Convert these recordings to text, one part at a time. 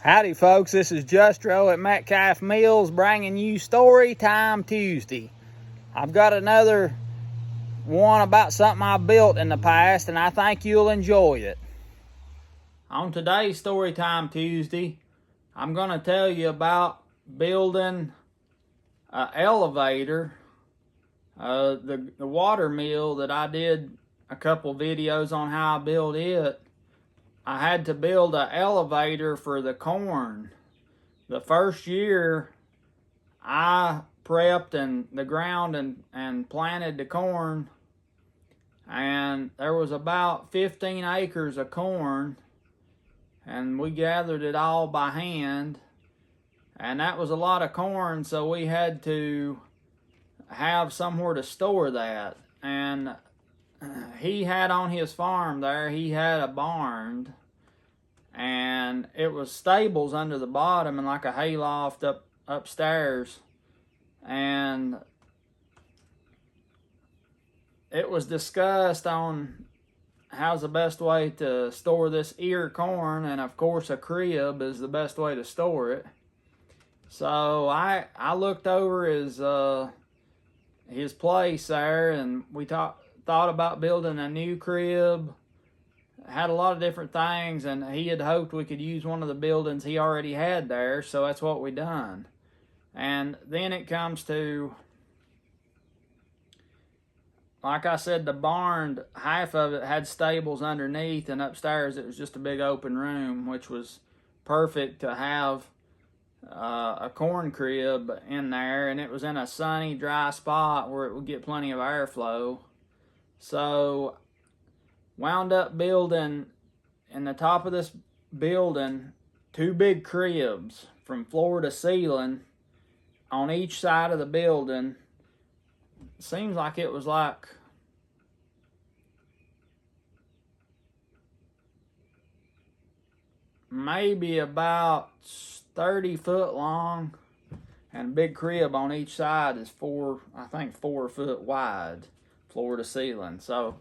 Howdy folks, this is Justro at Metcalf Mills bringing you Story Time Tuesday. I've got another one about something I built in the past and I think you'll enjoy it. On today's Story Time Tuesday, I'm going to tell you about building an elevator. The water mill that I did a couple videos on how I built it. I had to build an elevator for the corn. The first year I prepped the ground and planted the corn, and there was about 15 acres of corn, and we gathered it all by hand, and that was a lot of corn, so we had to have somewhere to store that. And he had on his farm there, he had a barn, and it was stables under the bottom and like a hayloft upstairs. And it was discussed on how's the best way to store this ear corn, and of course a crib is the best way to store it. So I looked over his place there, and we thought about building a new crib. Had a lot of different things, and he had hoped we could use one of the buildings he already had there, so that's what we done. And then it comes to, like I said, the barn, half of it had stables underneath, and upstairs it was just a big open room, which was perfect to have a corn crib in there, and it was in a sunny, dry spot where it would get plenty of airflow. So wound up building in the top of this building 2 big cribs from floor to ceiling on each side of the building. Seems like it was like maybe about 30 foot long, and a big crib on each side is 4 foot wide, floor to ceiling. So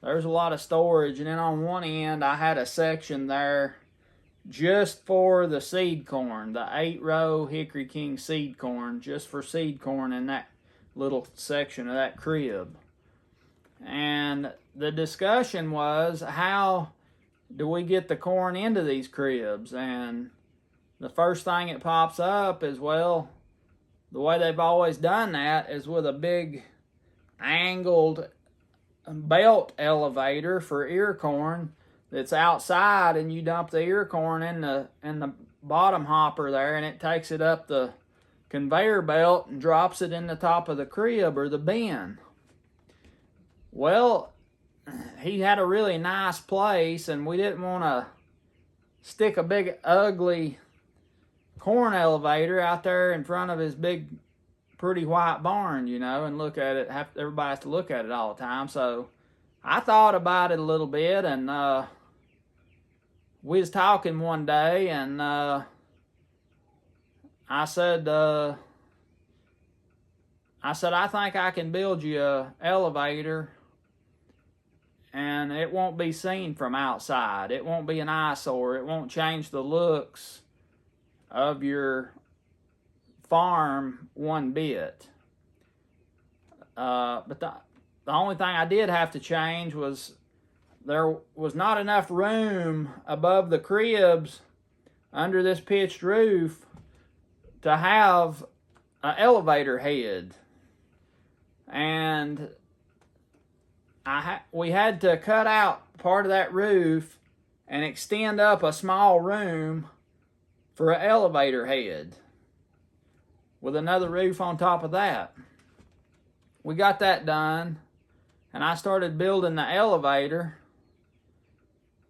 there's a lot of storage. And then on one end I had a section there just for the seed corn, the 8-row Hickory King seed corn, just for seed corn in that little section of that crib. And the discussion was, how do we get the corn into these cribs? And the first thing that pops up is, well, the way they've always done that is with a big angled belt elevator for ear corn that's outside, and you dump the ear corn in the bottom hopper there, and it takes it up the conveyor belt and drops it in the top of the crib or the bin. Well, he had a really nice place, and we didn't want to stick a big ugly corn elevator out there in front of his big pretty white barn, you know, and look at it. Everybody has to look at it all the time. So I thought about it a little bit, and we was talking one day, and I said, I think I can build you a elevator, and it won't be seen from outside. It won't be an eyesore. It won't change the looks of your farm one bit. But the only thing I did have to change was there was not enough room above the cribs under this pitched roof to have an elevator head. And we had to cut out part of that roof and extend up a small room for an elevator head with another roof on top of that. We got that done, and I started building the elevator.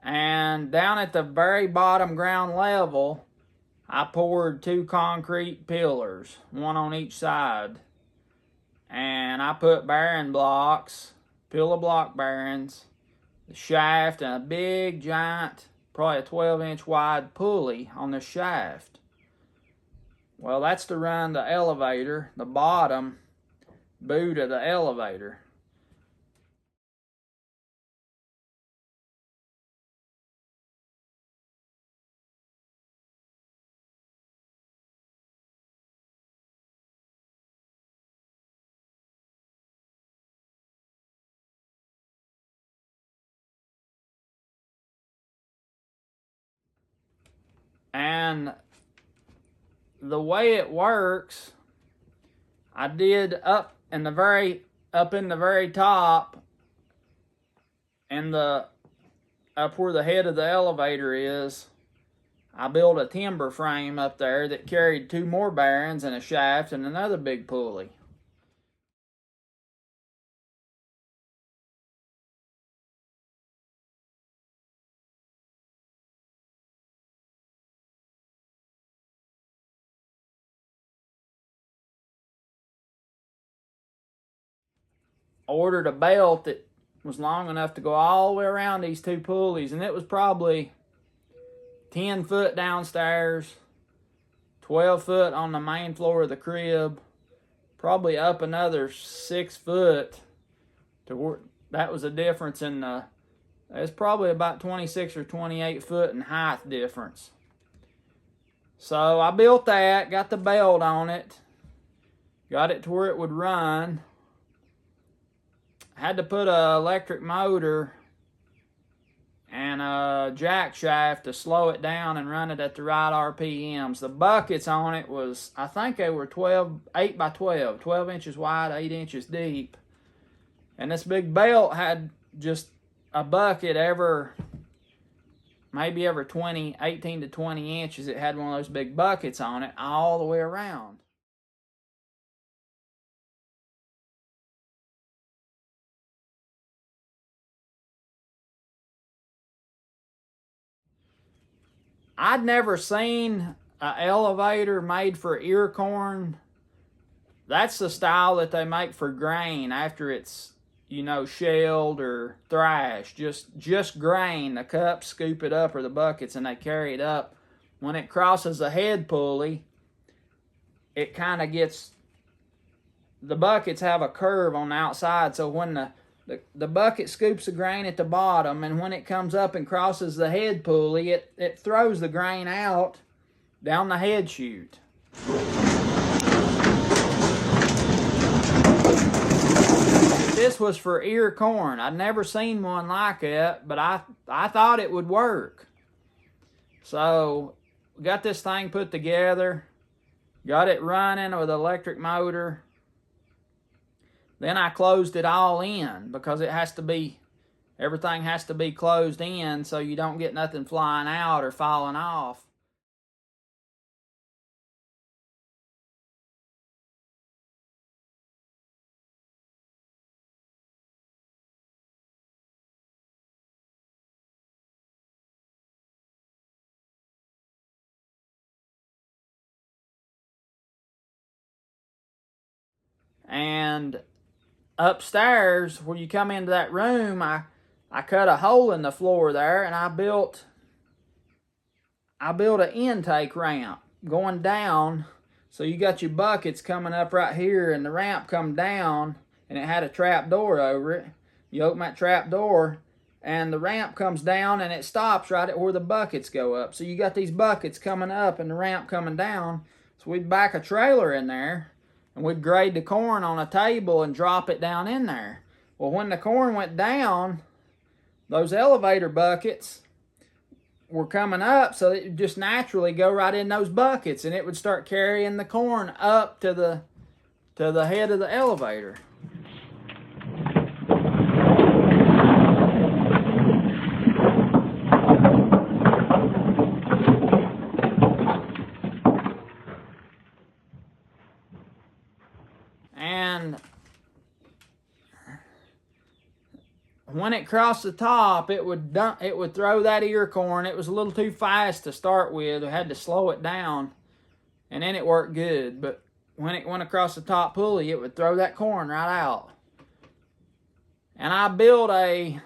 And down at the very bottom ground level, I poured 2 concrete pillars, one on each side. And I put bearing blocks, pillar block bearings, the shaft, and a big giant, probably a 12-inch wide pulley on the shaft. Well, that's to run the elevator, the bottom boot of the elevator. And the way it works, I did up in the very top, and up where the head of the elevator is, I built a timber frame up there that carried 2 more bearings and a shaft and another big pulley. Ordered a belt that was long enough to go all the way around these 2 pulleys, and it was probably 10 foot downstairs, 12 foot on the main floor of the crib, probably up another 6 foot to work. That was a difference in it's probably about 26 or 28 foot in height difference. So I built that, got the belt on it, got it to where it would run. Had to put an electric motor and a jack shaft to slow it down and run it at the right RPMs. The buckets on it was, I think they were 8 by 12, 12 inches wide, 8 inches deep. And this big belt had just a bucket maybe every 18 to 20 inches. It had one of those big buckets on it all the way around. I'd never seen an elevator made for ear corn. That's the style that they make for grain after it's, shelled or thrashed. Just grain. The cups scoop it up, or the buckets, and they carry it up. When it crosses a head pulley, it kind of gets, the buckets have a curve on the outside, so when the bucket scoops the grain at the bottom, and when it comes up and crosses the head pulley, it throws the grain out down the head chute. This was for ear corn. I'd never seen one like it, but I thought it would work. So we got this thing put together, got it running with an electric motor. Then I closed it all in because everything has to be closed in so you don't get nothing flying out or falling off. And upstairs, where you come into that room, I cut a hole in the floor there, and I built an intake ramp going down. So you got your buckets coming up right here, and the ramp come down, and it had a trap door over it. You open that trap door, and the ramp comes down, and it stops right at where the buckets go up. So you got these buckets coming up and the ramp coming down. So we'd back a trailer in there, and we'd grade the corn on a table and drop it down in there. Well, when the corn went down, those elevator buckets were coming up, so it would just naturally go right in those buckets, and it would start carrying the corn up to the head of the elevator. And when it crossed the top, it would throw that ear corn. It was a little too fast to start with. I had to slow it down, and then it worked good. But when it went across the top pulley, it would throw that corn right out. And I built a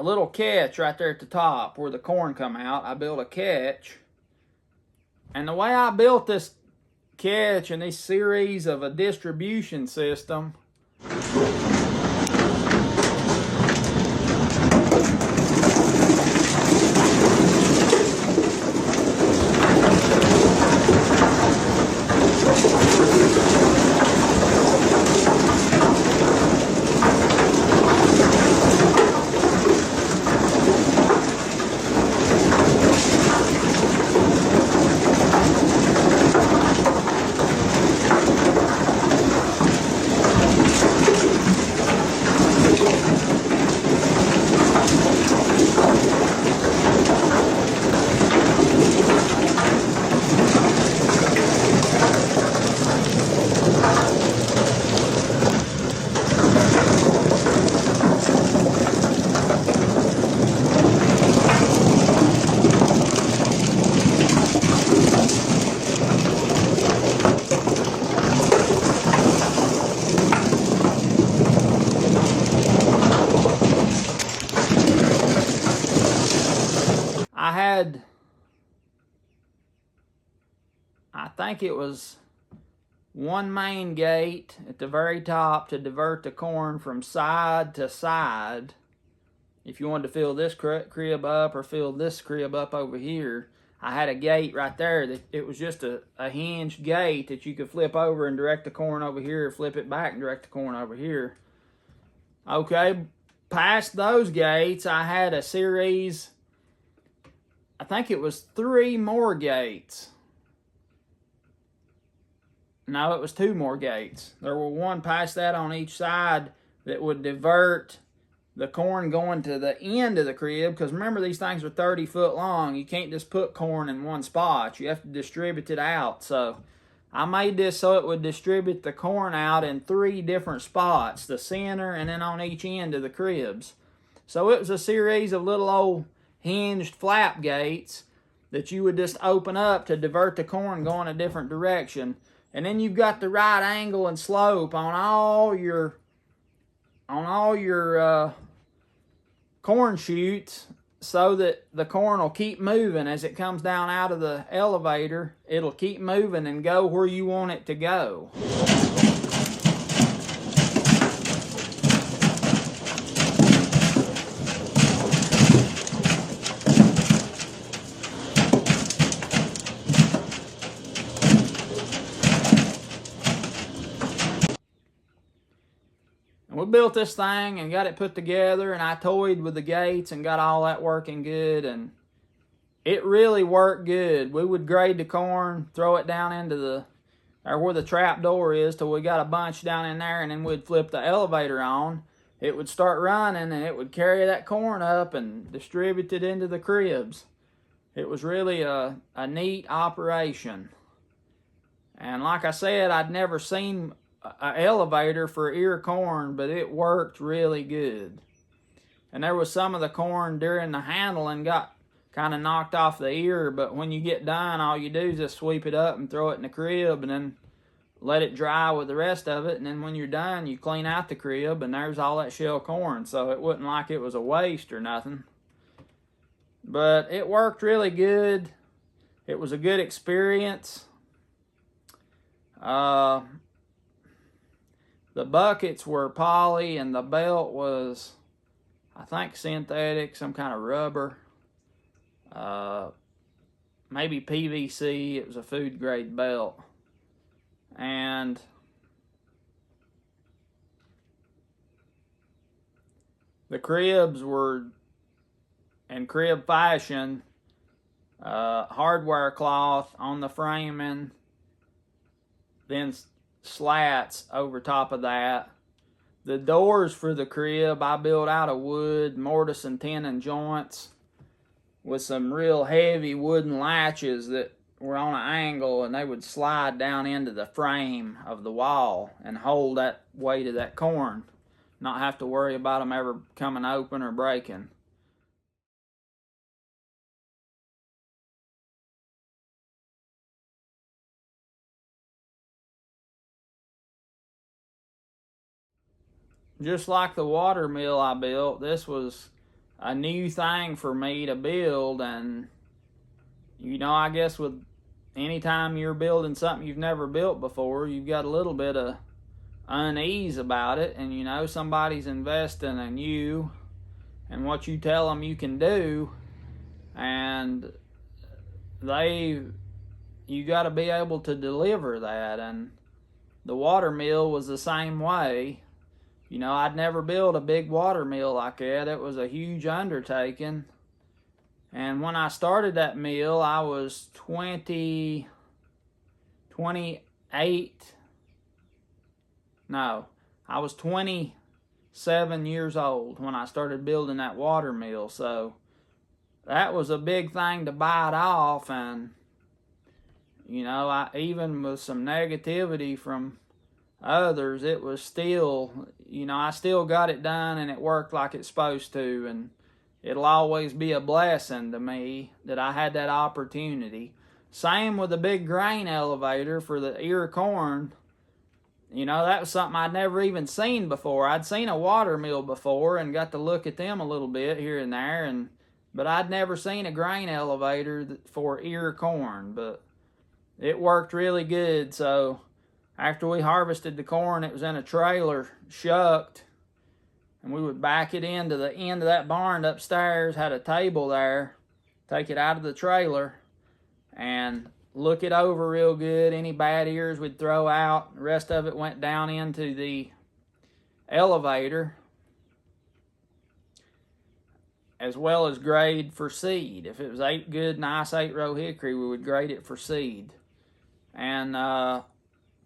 little catch right there at the top where the corn come out. I built a catch. And the way I built this catch and this series of a distribution system, think it was one main gate at the very top to divert the corn from side to side. If you wanted to fill this crib up or fill this crib up over here, I had a gate right there that it was just a hinged gate that you could flip over and direct the corn over here, flip it back and direct the corn over here. Okay, past those gates, I had a series, I think it was 3 more gates. No, it was 2 more gates. There were one past that on each side that would divert the corn going to the end of the crib, because remember, these things are 30 foot long. You can't just put corn in one spot. You have to distribute it out. So I made this so it would distribute the corn out in 3 different spots, the center and then on each end of the cribs. So it was a series of little old hinged flap gates that you would just open up to divert the corn going a different direction. And then you've got the right angle and slope on all your corn chutes, so that the corn will keep moving as it comes down out of the elevator. It'll keep moving and go where you want it to go. We built this thing and got it put together, and I toyed with the gates and got all that working good, and it really worked good. We would grade the corn, throw it down into where the trap door is till we got a bunch down in there, and then we'd flip the elevator on. It would start running, and it would carry that corn up and distribute it into the cribs. It was really a neat operation. And like I said, I'd never seen an elevator for ear corn, but it worked really good. And there was some of the corn during the handling got kind of knocked off the ear, but when you get done, all you do is just sweep it up and throw it in the crib and then let it dry with the rest of it. And then when you're done, you clean out the crib and there's all that shell corn. So it wasn't like it was a waste or nothing. But it worked really good. It was a good experience. The buckets were poly and the belt was, I think, synthetic, some kind of rubber. Maybe PVC. It was a food grade belt. And the cribs were in crib fashion, hardware cloth on the framing, then slats over top of that. The doors for the crib I built out of wood, mortise and tenon joints with some real heavy wooden latches that were on an angle, and they would slide down into the frame of the wall and hold that weight of that corn. Not have to worry about them ever coming open or breaking. Just like the water mill I built, this was a new thing for me to build. And you know, I guess with anytime you're building something you've never built before, you've got a little bit of unease about it. And you know, somebody's investing in you and what you tell them you can do, and you got to be able to deliver that. And the water mill was the same way. You know, I'd never built a big water mill like that. It was a huge undertaking. And when I started that mill, I was 28. No, I was 27 years old when I started building that water mill. So that was a big thing to bite off. And, you know, even with some negativity from others, it was still, you know, I still got it done and it worked like it's supposed to. And it'll always be a blessing to me that I had that opportunity. Same with the big grain elevator for the ear corn. You know, that was something I'd never even seen before. I'd seen a water mill before and got to look at them a little bit here and there, but I'd never seen a grain elevator for ear corn. But it worked really good. So after we harvested the corn, it was in a trailer, shucked, and we would back it into the end of that barn upstairs, had a table there, take it out of the trailer, and look it over real good. Any bad ears we'd throw out. The rest of it went down into the elevator, as well as grade for seed. If it was good, nice 8-row hickory, we would grade it for seed. And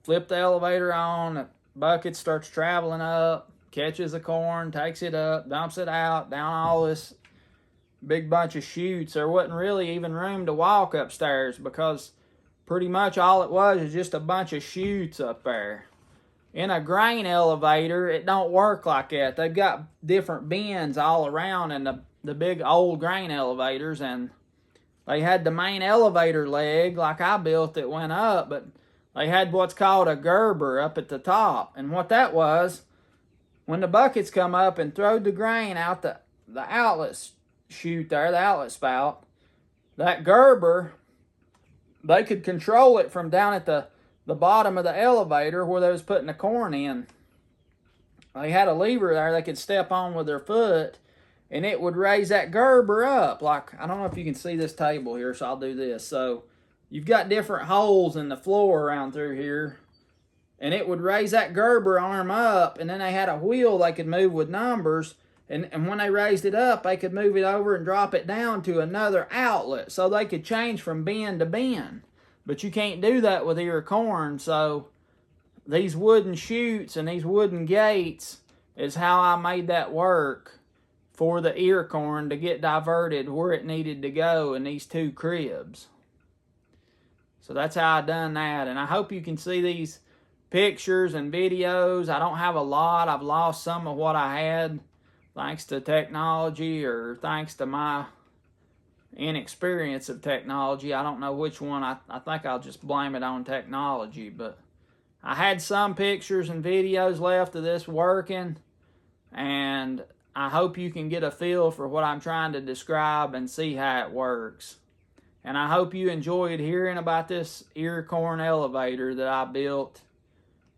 flip the elevator on, the bucket starts traveling up, catches the corn, takes it up, dumps it out, down all this big bunch of chutes. There wasn't really even room to walk upstairs because pretty much all it was is just a bunch of chutes up there. In a grain elevator, it don't work like that. They've got different bins all around in the big old grain elevators, and they had the main elevator leg like I built that went up, but they had what's called a gerber up at the top. And what that was, when the buckets come up and throwed the grain out the outlet chute there, the outlet spout, that gerber, they could control it from down at the bottom of the elevator where they was putting the corn in. They had a lever there they could step on with their foot, and it would raise that gerber up. Like, I don't know if you can see this table here, so I'll do this. So you've got different holes in the floor around through here, and it would raise that gerber arm up, and then they had a wheel they could move with numbers, and when they raised it up, they could move it over and drop it down to another outlet, so they could change from bin to bin. But you can't do that with ear corn, so these wooden chutes and these wooden gates is how I made that work for the ear corn to get diverted where it needed to go in these two cribs. So that's how I done that, and I hope you can see these pictures and videos. I don't have a lot. I've lost some of what I had thanks to technology, or thanks to my inexperience of technology. I don't know which one. I think I'll just blame it on technology, but I had some pictures and videos left of this working, and I hope you can get a feel for what I'm trying to describe and see how it works. And I hope you enjoyed hearing about this ear corn elevator that I built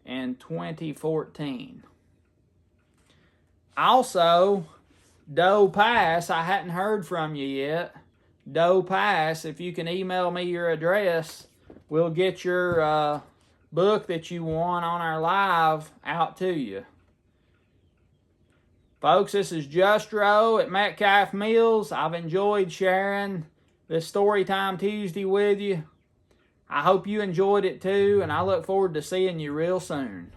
in 2014. Also, Doe Pass, I hadn't heard from you yet. Doe Pass, if you can email me your address, we'll get your book that you won on our live out to you. Folks, this is Just Row at Metcalf Mills. I've enjoyed sharing this Storytime Tuesday with you. I hope you enjoyed it too, and I look forward to seeing you real soon.